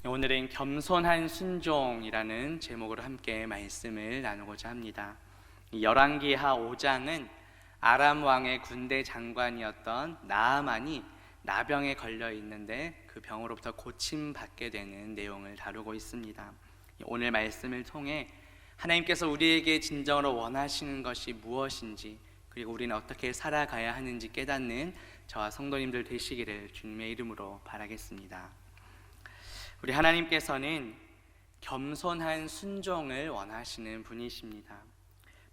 오늘은 겸손한 순종이라는 제목으로 함께 말씀을 나누고자 합니다. 이 열왕기하 5장은 아람 왕의 군대 장관이었던 나아만이 나병에 걸려 있는데 그 병으로부터 고침받게 되는 내용을 다루고 있습니다. 오늘 말씀을 통해 하나님께서 우리에게 진정으로 원하시는 것이 무엇인지, 그리고 우리는 어떻게 살아가야 하는지 깨닫는 저와 성도님들 되시기를 주님의 이름으로 바라겠습니다. 우리 하나님께서는 겸손한 순종을 원하시는 분이십니다.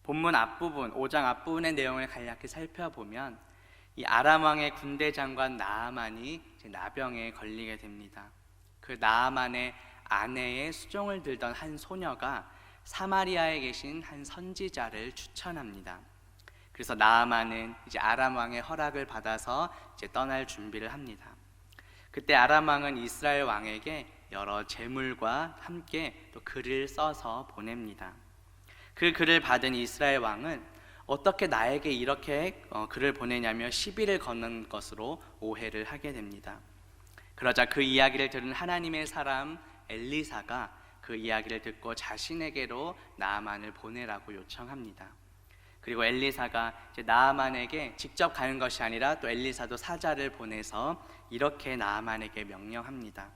본문 앞부분, 5장 앞부분의 내용을 간략히 살펴보면 이 아람 왕의 군대 장관 나아만이 나병에 걸리게 됩니다. 그 나아만의 아내의 수종을 들던 한 소녀가 사마리아에 계신 한 선지자를 추천합니다. 그래서 나아만은 이제 아람 왕의 허락을 받아서 이제 떠날 준비를 합니다. 그때 아람 왕은 이스라엘 왕에게 여러 재물과 함께 또 글을 써서 보냅니다. 그 글을 받은 이스라엘 왕은 어떻게 나에게 이렇게 글을 보내냐며 시비를 거는 것으로 오해를 하게 됩니다. 그러자 그 이야기를 들은 하나님의 사람 엘리사가 그 이야기를 듣고 자신에게로 나아만을 보내라고 요청합니다. 그리고 엘리사가 이제 나아만에게 직접 가는 것이 아니라 또 엘리사도 사자를 보내서 이렇게 나아만에게 명령합니다.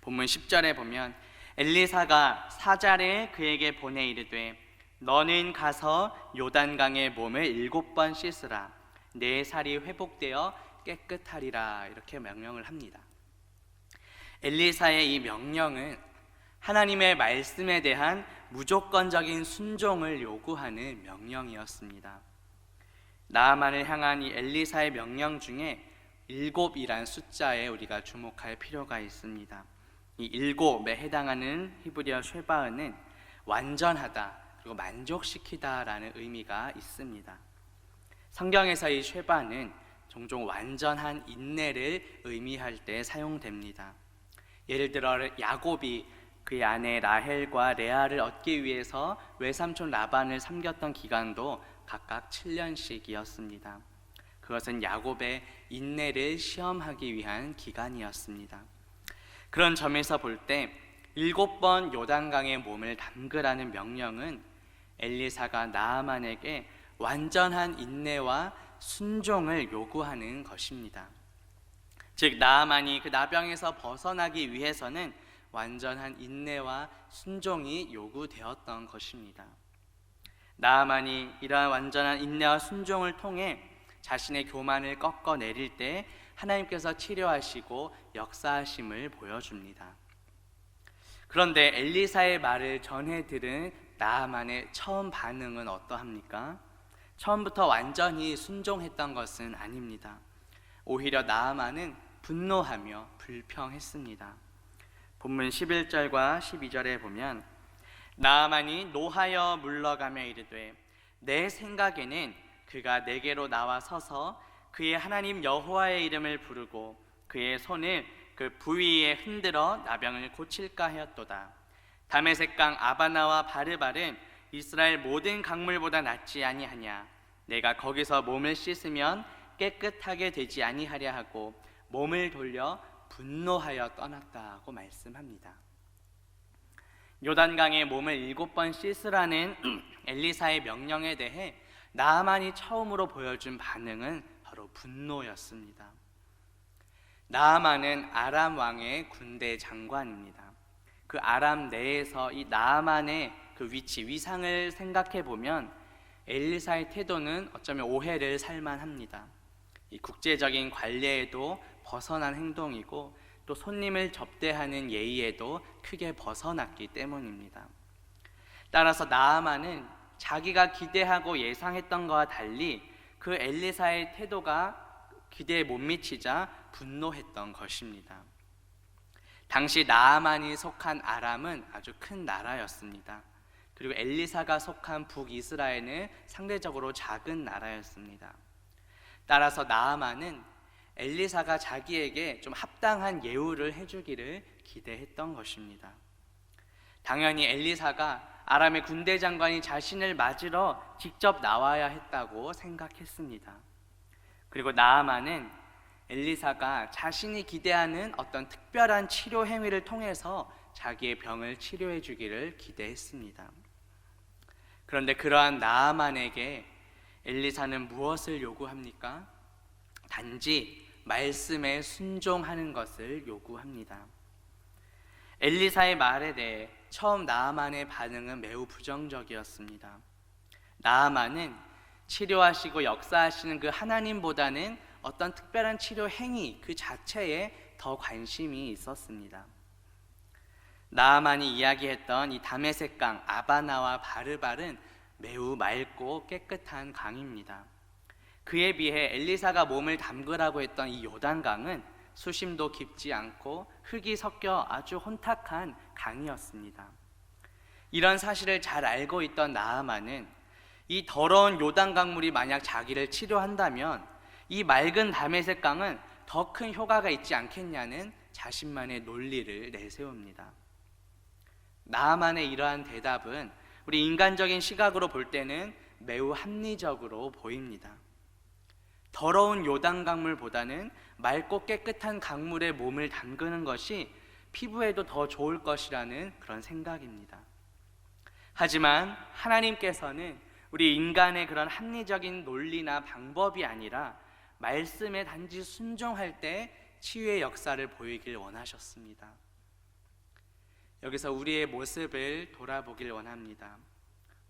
본문 10절에 보면 엘리사가 사자를 그에게 보내 이르되 너는 가서 요단강에 몸을 7번 씻으라. 내 살이 회복되어 깨끗하리라. 이렇게 명령을 합니다. 엘리사의 이 명령은 하나님의 말씀에 대한 무조건적인 순종을 요구하는 명령이었습니다. 나아만을 향한 이 엘리사의 명령 중에 7이란 숫자에 우리가 주목할 필요가 있습니다. 이 7에 해당하는 히브리어 쉐바은 완전하다 그리고 만족시키다라는 의미가 있습니다. 성경에서 이 쉐바는 종종 완전한 인내를 의미할 때 사용됩니다. 예를 들어 야곱이 그의 아내 라헬과 레아를 얻기 위해서 외삼촌 라반을 섬겼던 기간도 각각 7년씩이었습니다. 그것은 야곱의 인내를 시험하기 위한 기간이었습니다. 그런 점에서 볼 때 7번 요단강에 몸을 담그라는 명령은 엘리사가 나아만에게 완전한 인내와 순종을 요구하는 것입니다. 즉 나아만이 그 나병에서 벗어나기 위해서는 완전한 인내와 순종이 요구되었던 것입니다. 나아만이 이러한 완전한 인내와 순종을 통해 자신의 교만을 꺾어내릴 때 하나님께서 치료하시고 역사하심을 보여줍니다. 그런데 엘리사의 말을 전해 들은 나아만의 처음 반응은 어떠합니까? 처음부터 완전히 순종했던 것은 아닙니다. 오히려 나아만은 분노하며 불평했습니다. 본문 11절과 12절에 보면 나아만이 노하여 물러가며 이르되 내 생각에는 그가 내게로 나와 서서 그의 하나님 여호와의 이름을 부르고 그의 손을 그 부위에 흔들어 나병을 고칠까 하였도다. 다메섹 강 아바나와 바르발은 이스라엘 모든 강물보다 낫지 아니하냐. 내가 거기서 몸을 씻으면 깨끗하게 되지 아니하랴 하고 몸을 돌려 분노하여 떠났다고 말씀합니다. 요단강에 몸을 7번 씻으라는 엘리사의 명령에 대해 나아만이 처음으로 보여준 반응은 바로 분노였습니다. 나아만은 아람 왕의 군대 장관입니다. 그 아람 내에서 이 나아만의 그 위치, 위상을 생각해 보면 엘리사의 태도는 어쩌면 오해를 살만합니다. 이 국제적인 관례에도 벗어난 행동이고 또 손님을 접대하는 예의에도 크게 벗어났기 때문입니다. 따라서 나아만은 자기가 기대하고 예상했던 것과 달리 그 엘리사의 태도가 기대에 못 미치자 분노했던 것입니다. 당시 나아만이 속한 아람은 아주 큰 나라였습니다. 그리고 엘리사가 속한 북이스라엘은 상대적으로 작은 나라였습니다. 따라서 나아만은 엘리사가 자기에게 좀 합당한 예우를 해주기를 기대했던 것입니다. 당연히 엘리사가 아람의 군대 장관이 자신을 맞으러 직접 나와야 했다고 생각했습니다. 그리고 나아만은 엘리사가 자신이 기대하는 어떤 특별한 치료 행위를 통해서 자기의 병을 치료해 주기를 기대했습니다. 그런데 그러한 나아만에게 엘리사는 무엇을 요구합니까? 단지 말씀에 순종하는 것을 요구합니다. 엘리사의 말에 대해 처음 나아만의 반응은 매우 부정적이었습니다. 나아만은 치료하시고 역사하시는 그 하나님보다는 어떤 특별한 치료 행위 그 자체에 더 관심이 있었습니다. 나아만이 이야기했던 이 다메섹 강 아바나와 바르발은 매우 맑고 깨끗한 강입니다. 그에 비해 엘리사가 몸을 담그라고 했던 이 요단강은 수심도 깊지 않고 흙이 섞여 아주 혼탁한 강이었습니다. 이런 사실을 잘 알고 있던 나아만은 이 더러운 요단강물이 만약 자기를 치료한다면 이 맑은 다메섹 강은 더 큰 효과가 있지 않겠냐는 자신만의 논리를 내세웁니다. 나아만의 이러한 대답은 우리 인간적인 시각으로 볼 때는 매우 합리적으로 보입니다. 더러운 요단강물보다는 맑고 깨끗한 강물에 몸을 담그는 것이 피부에도 더 좋을 것이라는 그런 생각입니다. 하지만 하나님께서는 우리 인간의 그런 합리적인 논리나 방법이 아니라 말씀에 단지 순종할 때 치유의 역사를 보이길 원하셨습니다. 여기서 우리의 모습을 돌아보길 원합니다.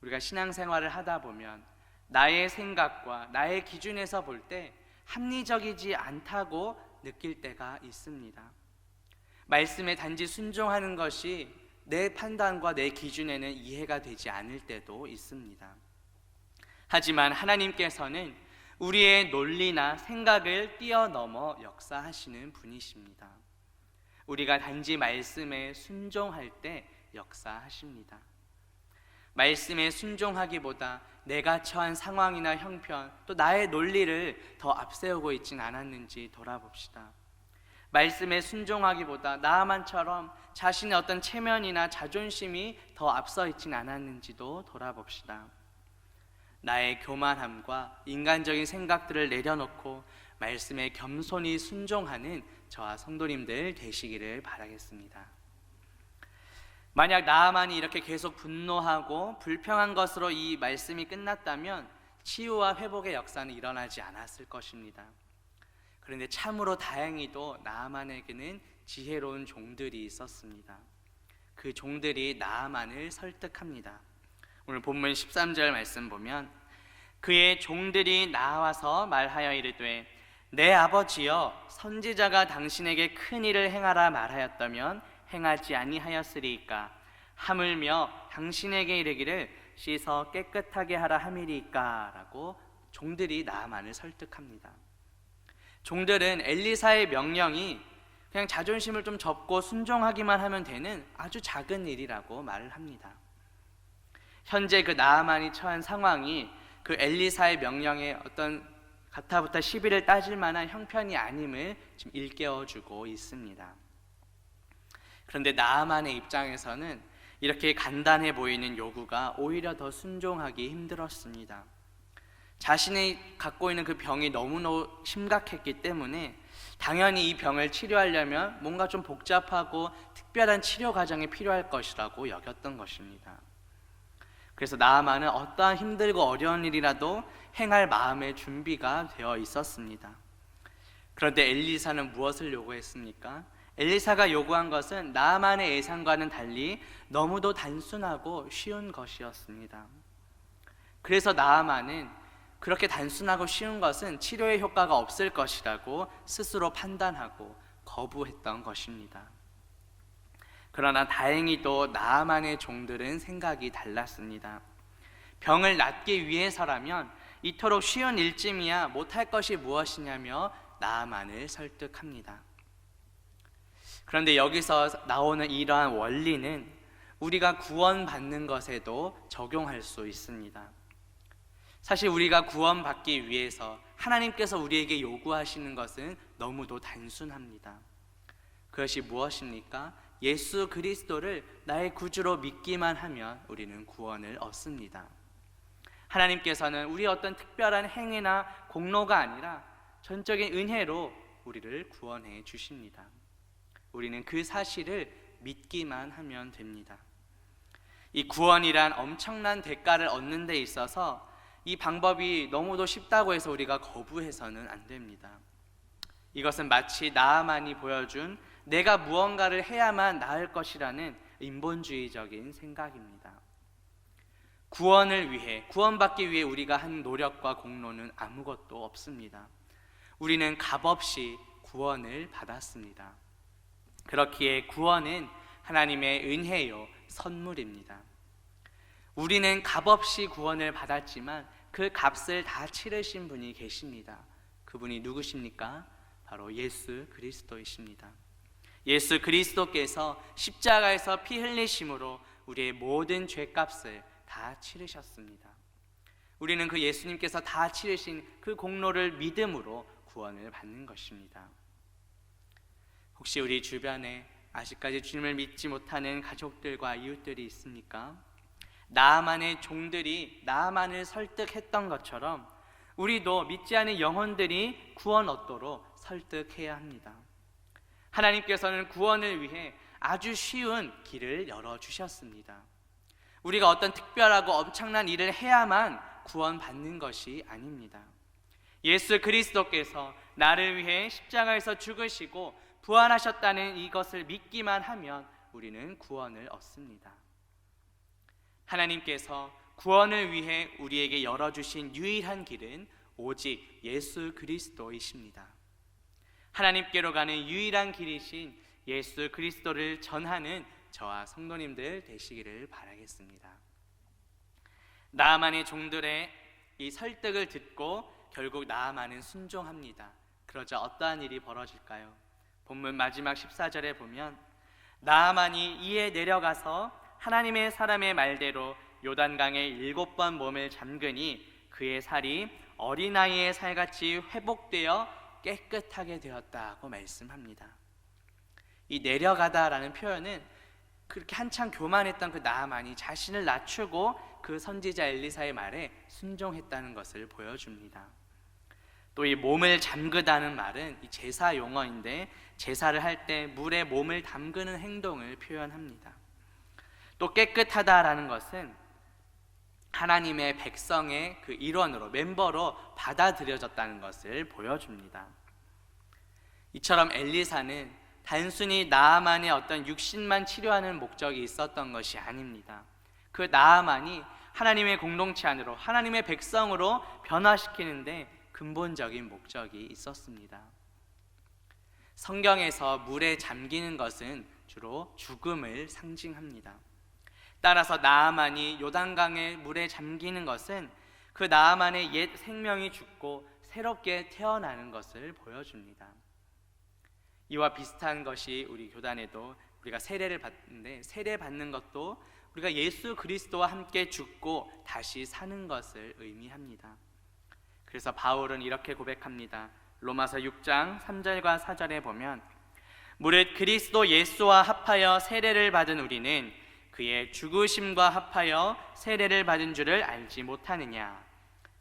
우리가 신앙생활을 하다 보면 나의 생각과 나의 기준에서 볼 때 합리적이지 않다고 느낄 때가 있습니다. 말씀에 단지 순종하는 것이 내 판단과 내 기준에는 이해가 되지 않을 때도 있습니다. 하지만 하나님께서는 우리의 논리나 생각을 뛰어넘어 역사하시는 분이십니다. 우리가 단지 말씀에 순종할 때 역사하십니다. 말씀에 순종하기보다 내가 처한 상황이나 형편 또 나의 논리를 더 앞세우고 있진 않았는지 돌아봅시다. 말씀에 순종하기보다 나아만처럼 자신의 어떤 체면이나 자존심이 더 앞서 있진 않았는지도 돌아봅시다. 나의 교만함과 인간적인 생각들을 내려놓고 말씀에 겸손히 순종하는 저와 성도님들 되시기를 바라겠습니다. 만약 나아만이 이렇게 계속 분노하고 불평한 것으로 이 말씀이 끝났다면 치유와 회복의 역사는 일어나지 않았을 것입니다. 그런데 참으로 다행히도 나아만에게는 지혜로운 종들이 있었습니다. 그 종들이 나아만을 설득합니다. 오늘 본문 13절 말씀 보면 그의 종들이 나와서 말하여 이르되 내 아버지여 선지자가 당신에게 큰 일을 행하라 말하였다면 행하지 아니하였으리이까 하물며 당신에게 이르기를 씻어 깨끗하게 하라 함이리이까 라고 종들이 나아만을 설득합니다. 종들은 엘리사의 명령이 그냥 자존심을 좀 접고 순종하기만 하면 되는 아주 작은 일이라고 말을 합니다. 현재 그 나아만이 처한 상황이 그 엘리사의 명령에 어떤 가타부타 시비를 따질 만한 형편이 아님을 지금 일깨워주고 있습니다. 그런데 나아만의 입장에서는 이렇게 간단해 보이는 요구가 오히려 더 순종하기 힘들었습니다. 자신이 갖고 있는 그 병이 너무너무 심각했기 때문에 당연히 이 병을 치료하려면 뭔가 좀 복잡하고 특별한 치료 과정이 필요할 것이라고 여겼던 것입니다. 그래서 나아만은 어떠한 힘들고 어려운 일이라도 행할 마음의 준비가 되어 있었습니다. 그런데 엘리사는 무엇을 요구했습니까? 엘리사가 요구한 것은 나아만의 예상과는 달리 너무도 단순하고 쉬운 것이었습니다. 그래서 나아만은 그렇게 단순하고 쉬운 것은 치료의 효과가 없을 것이라고 스스로 판단하고 거부했던 것입니다. 그러나 다행히도 나아만의 종들은 생각이 달랐습니다. 병을 낫기 위해서라면 이토록 쉬운 일쯤이야 못할 것이 무엇이냐며 나아만을 설득합니다. 그런데 여기서 나오는 이러한 원리는 우리가 구원받는 것에도 적용할 수 있습니다. 사실 우리가 구원받기 위해서 하나님께서 우리에게 요구하시는 것은 너무도 단순합니다. 그것이 무엇입니까? 예수 그리스도를 나의 구주로 믿기만 하면 우리는 구원을 얻습니다. 하나님께서는 우리의 어떤 특별한 행위나 공로가 아니라 전적인 은혜로 우리를 구원해 주십니다. 우리는 그 사실을 믿기만 하면 됩니다. 이 구원이란 엄청난 대가를 얻는 데 있어서 이 방법이 너무도 쉽다고 해서 우리가 거부해서는 안 됩니다. 이것은 마치 나아만이 보여준 내가 무언가를 해야만 나을 것이라는 인본주의적인 생각입니다. 구원받기 위해 우리가 한 노력과 공로는 아무것도 없습니다. 우리는 값없이 구원을 받았습니다. 그렇기에 구원은 하나님의 은혜요, 선물입니다. 우리는 값없이 구원을 받았지만 그 값을 다 치르신 분이 계십니다. 그분이 누구십니까? 바로 예수 그리스도이십니다. 예수 그리스도께서 십자가에서 피 흘리심으로 우리의 모든 죄값을 다 치르셨습니다. 우리는 그 예수님께서 다 치르신 그 공로를 믿음으로 구원을 받는 것입니다. 혹시 우리 주변에 아직까지 주님을 믿지 못하는 가족들과 이웃들이 있습니까? 나아만의 종들이 나아만을 설득했던 것처럼 우리도 믿지 않은 영혼들이 구원 얻도록 설득해야 합니다. 하나님께서는 구원을 위해 아주 쉬운 길을 열어주셨습니다. 우리가 어떤 특별하고 엄청난 일을 해야만 구원받는 것이 아닙니다. 예수 그리스도께서 나를 위해 십자가에서 죽으시고 부활하셨다는 이것을 믿기만 하면 우리는 구원을 얻습니다. 하나님께서 구원을 위해 우리에게 열어주신 유일한 길은 오직 예수 그리스도이십니다. 하나님께로 가는 유일한 길이신 예수 그리스도를 전하는 저와 성도님들 되시기를 바라겠습니다. 나아만의 종들의 이 설득을 듣고 결국 나아만은 순종합니다. 그러자 어떠한 일이 벌어질까요? 본문 마지막 14절에 보면 나아만이 이에 내려가서 하나님의 사람의 말대로 요단강에 7번 몸을 잠그니 그의 살이 어린아이의 살같이 회복되어 깨끗하게 되었다고 말씀합니다. 이 내려가다라는 표현은 그렇게 한창 교만했던 그 나아만이 자신을 낮추고 그 선지자 엘리사의 말에 순종했다는 것을 보여줍니다. 또 이 몸을 잠그다는 말은 이 제사 용어인데 제사를 할 때 물에 몸을 담그는 행동을 표현합니다. 또 깨끗하다라는 것은 하나님의 백성의 그 일원으로 멤버로 받아들여졌다는 것을 보여줍니다. 이처럼 엘리사는 단순히 나아만의 어떤 육신만 치료하는 목적이 있었던 것이 아닙니다. 그 나아만이 하나님의 공동체 안으로 하나님의 백성으로 변화시키는데 근본적인 목적이 있었습니다. 성경에서 물에 잠기는 것은 주로 죽음을 상징합니다. 따라서 나아만이 요단강의 물에 잠기는 것은 그 나아만의 옛 생명이 죽고 새롭게 태어나는 것을 보여줍니다. 이와 비슷한 것이 우리 교단에도 우리가 세례를 받는데 세례 받는 것도 우리가 예수 그리스도와 함께 죽고 다시 사는 것을 의미합니다. 그래서 바울은 이렇게 고백합니다. 로마서 6장 3절과 4절에 보면 무릇 그리스도 예수와 합하여 세례를 받은 우리는 그의 죽으심과 합하여 세례를 받은 줄을 알지 못하느냐.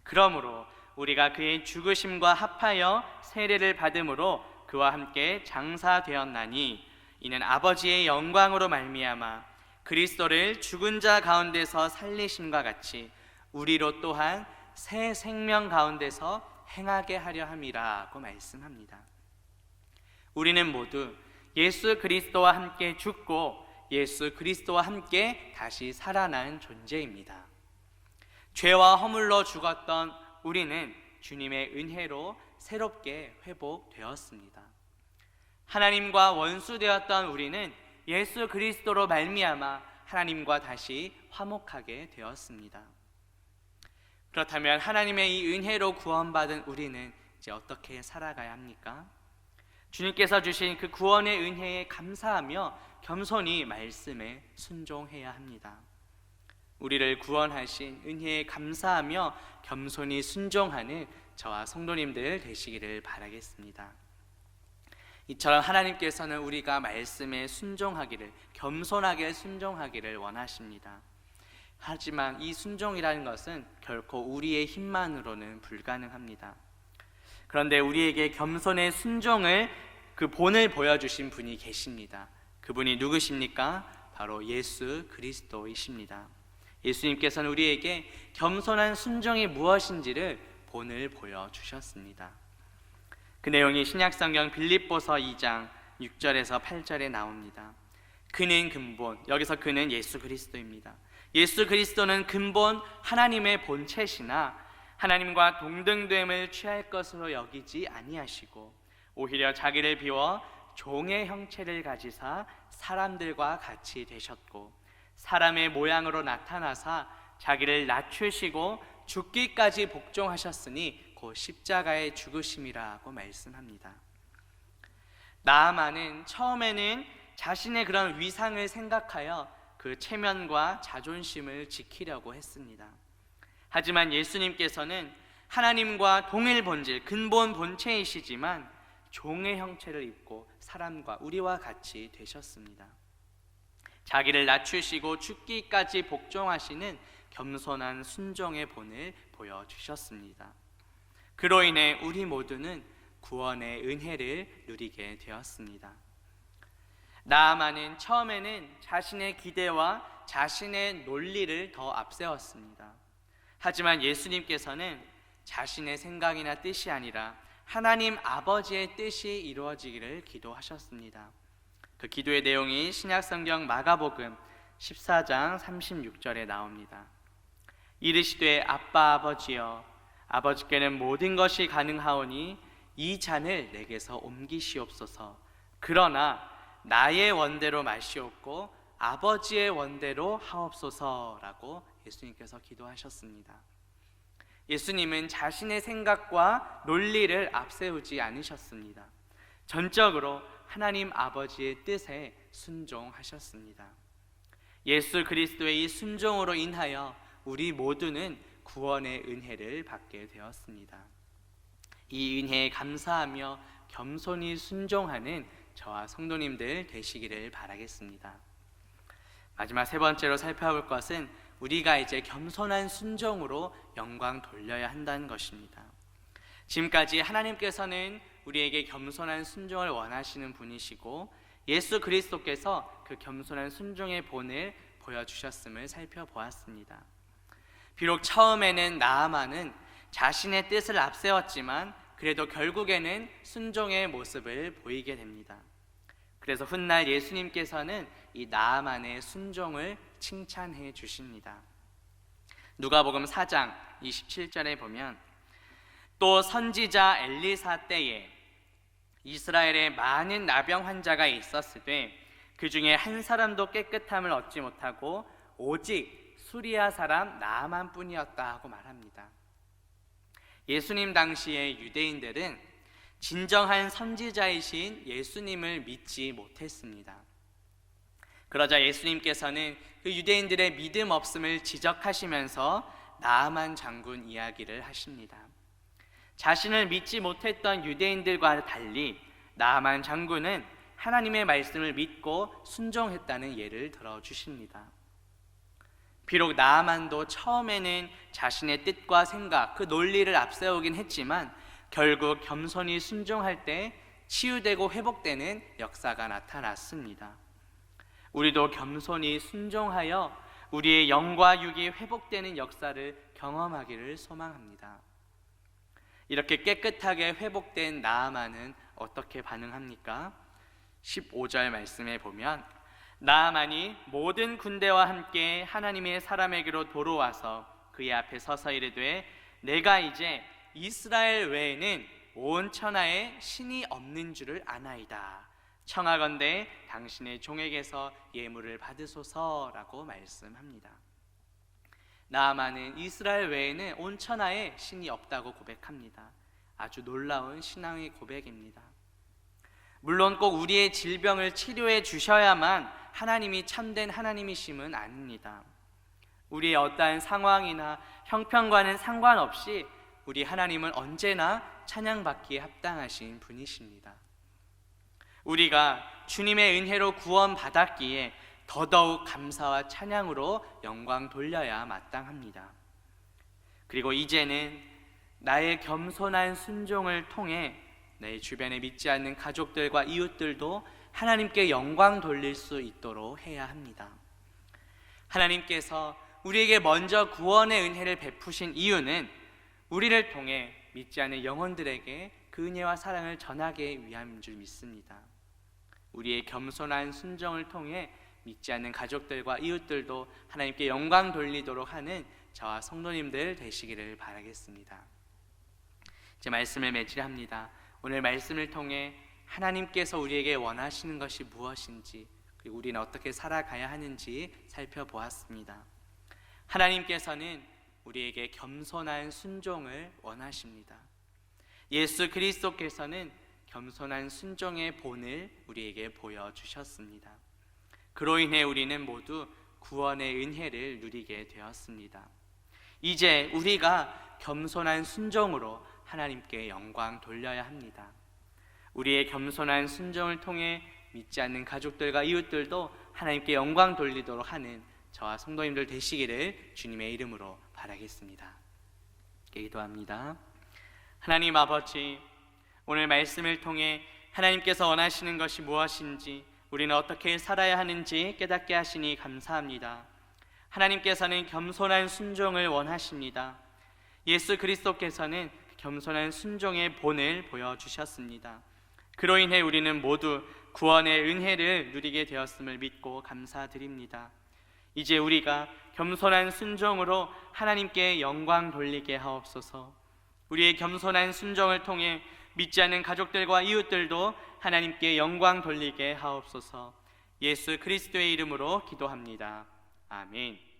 그러므로 우리가 그의 죽으심과 합하여 세례를 받음으로 그와 함께 장사되었나니 이는 아버지의 영광으로 말미암아 그리스도를 죽은 자 가운데서 살리심과 같이 우리로 또한 새 생명 가운데서 행하게 하려 함이라고 말씀합니다. 우리는 모두 예수 그리스도와 함께 죽고 예수 그리스도와 함께 다시 살아난 존재입니다. 죄와 허물로 죽었던 우리는 주님의 은혜로 새롭게 회복되었습니다. 하나님과 원수되었던 우리는 예수 그리스도로 말미암아 하나님과 다시 화목하게 되었습니다. 그렇다면 하나님의 이 은혜로 구원받은 우리는 이제 어떻게 살아가야 합니까? 주님께서 주신 그 구원의 은혜에 감사하며 겸손히 말씀에 순종해야 합니다. 우리를 구원하신 은혜에 감사하며 겸손히 순종하는 저와 성도님들 되시기를 바라겠습니다. 이처럼 하나님께서는 우리가 말씀에 순종하기를, 겸손하게 순종하기를 원하십니다. 하지만 이 순종이라는 것은 결코 우리의 힘만으로는 불가능합니다. 그런데 우리에게 겸손의 순종을 그 본을 보여주신 분이 계십니다. 그분이 누구십니까? 바로 예수 그리스도이십니다. 예수님께서는 우리에게 겸손한 순종이 무엇인지를 본을 보여주셨습니다. 그 내용이 신약성경 빌립보서 2장 6절에서 8절에 나옵니다. 그는 근본, 여기서 그는 예수 그리스도입니다. 예수 그리스도는 근본 하나님의 본체시나 하나님과 동등됨을 취할 것으로 여기지 아니하시고 오히려 자기를 비워 종의 형체를 가지사 사람들과 같이 되셨고 사람의 모양으로 나타나사 자기를 낮추시고 죽기까지 복종하셨으니 곧 십자가의 죽으심이라고 말씀합니다. 나아만은 처음에는 자신의 그런 위상을 생각하여 그 체면과 자존심을 지키려고 했습니다. 하지만 예수님께서는 하나님과 동일 본질, 근본 본체이시지만 종의 형체를 입고 사람과 우리와 같이 되셨습니다. 자기를 낮추시고 죽기까지 복종하시는 겸손한 순종의 본을 보여주셨습니다. 그로 인해 우리 모두는 구원의 은혜를 누리게 되었습니다. 나아만은 처음에는 자신의 기대와 자신의 논리를 더 앞세웠습니다. 하지만 예수님께서는 자신의 생각이나 뜻이 아니라 하나님 아버지의 뜻이 이루어지기를 기도하셨습니다. 그 기도의 내용이 신약성경 마가복음 14장 36절에 나옵니다. 이르시되 아빠 아버지여 아버지께는 모든 것이 가능하오니 이 잔을 내게서 옮기시옵소서. 그러나 나의 원대로 마시옵고 아버지의 원대로 하옵소서라고 예수님께서 기도하셨습니다. 예수님은 자신의 생각과 논리를 앞세우지 않으셨습니다. 전적으로 하나님 아버지의 뜻에 순종하셨습니다. 예수 그리스도의 이 순종으로 인하여 우리 모두는 구원의 은혜를 받게 되었습니다. 이 은혜에 감사하며 겸손히 순종하는 저와 성도님들 되시기를 바라겠습니다. 마지막 세 번째로 살펴볼 것은 우리가 이제 겸손한 순종으로 영광 돌려야 한다는 것입니다. 지금까지 하나님께서는 우리에게 겸손한 순종을 원하시는 분이시고 예수 그리스도께서 그 겸손한 순종의 본을 보여주셨음을 살펴보았습니다. 비록 처음에는 나아만은 자신의 뜻을 앞세웠지만 그래도 결국에는 순종의 모습을 보이게 됩니다. 그래서 훗날 예수님께서는 이 나아만의 순종을 칭찬해 주십니다. 누가복음 4장 27절에 보면 또 선지자 엘리사 때에 이스라엘에 많은 나병 환자가 있었으되 그 중에 한 사람도 깨끗함을 얻지 못하고 오직 수리아 사람 나아만 뿐이었다 하고 말합니다. 예수님 당시의 유대인들은 진정한 선지자이신 예수님을 믿지 못했습니다. 그러자 예수님께서는 그 유대인들의 믿음 없음을 지적하시면서 나아만 장군 이야기를 하십니다. 자신을 믿지 못했던 유대인들과 달리 나아만 장군은 하나님의 말씀을 믿고 순종했다는 예를 들어주십니다. 비록 나아만도 처음에는 자신의 뜻과 생각, 그 논리를 앞세우긴 했지만 결국 겸손히 순종할 때 치유되고 회복되는 역사가 나타났습니다. 우리도 겸손히 순종하여 우리의 영과 육이 회복되는 역사를 경험하기를 소망합니다. 이렇게 깨끗하게 회복된 나아만은 어떻게 반응합니까? 15절 말씀에 보면 나아만이 모든 군대와 함께 하나님의 사람에게로 도로와서 그의 앞에 서서 이르되 내가 이제 이스라엘 외에는 온 천하에 신이 없는 줄을 아나이다. 청하건대 당신의 종에게서 예물을 받으소서라고 말씀합니다. 나아만은 이스라엘 외에는 온 천하에 신이 없다고 고백합니다. 아주 놀라운 신앙의 고백입니다. 물론 꼭 우리의 질병을 치료해 주셔야만 하나님이 참된 하나님이심은 아닙니다. 우리의 어떠한 상황이나 형편과는 상관없이 우리 하나님은 언제나 찬양받기에 합당하신 분이십니다. 우리가 주님의 은혜로 구원받았기에 더더욱 감사와 찬양으로 영광 돌려야 마땅합니다. 그리고 이제는 나의 겸손한 순종을 통해 내 주변에 믿지 않는 가족들과 이웃들도 하나님께 영광 돌릴 수 있도록 해야 합니다. 하나님께서 우리에게 먼저 구원의 은혜를 베푸신 이유는 우리를 통해 믿지 않는 영혼들에게 그 은혜와 사랑을 전하기 위함인 줄 믿습니다. 우리의 겸손한 순종을 통해 믿지 않는 가족들과 이웃들도 하나님께 영광 돌리도록 하는 저와 성도님들 되시기를 바라겠습니다. 제 말씀을 맺으합니다. 오늘 말씀을 통해 하나님께서 우리에게 원하시는 것이 무엇인지, 그리고 우리는 어떻게 살아가야 하는지 살펴보았습니다. 하나님께서는 우리에게 겸손한 순종을 원하십니다. 예수 그리스도께서는 겸손한 순종의 본을 우리에게 보여주셨습니다. 그로 인해 우리는 모두 구원의 은혜를 누리게 되었습니다. 이제 우리가 겸손한 순종으로 하나님께 영광 돌려야 합니다. 우리의 겸손한 순종을 통해 믿지 않는 가족들과 이웃들도 하나님께 영광 돌리도록 하는 저와 성도님들 되시기를 주님의 이름으로 바라겠습니다. 기도합니다. 하나님 아버지, 오늘 말씀을 통해 하나님께서 원하시는 것이 무엇인지, 우리는 어떻게 살아야 하는지 깨닫게 하시니 감사합니다. 하나님께서는 겸손한 순종을 원하십니다. 예수 그리스도께서는 겸손한 순종의 본을 보여주셨습니다. 그로 인해 우리는 모두 구원의 은혜를 누리게 되었음을 믿고 감사드립니다. 이제 우리가 겸손한 순종으로 하나님께 영광 돌리게 하옵소서. 우리의 겸손한 순종을 통해 믿지 않는 가족들과 이웃들도 하나님께 영광 돌리게 하옵소서. 예수 그리스도의 이름으로 기도합니다. 아멘.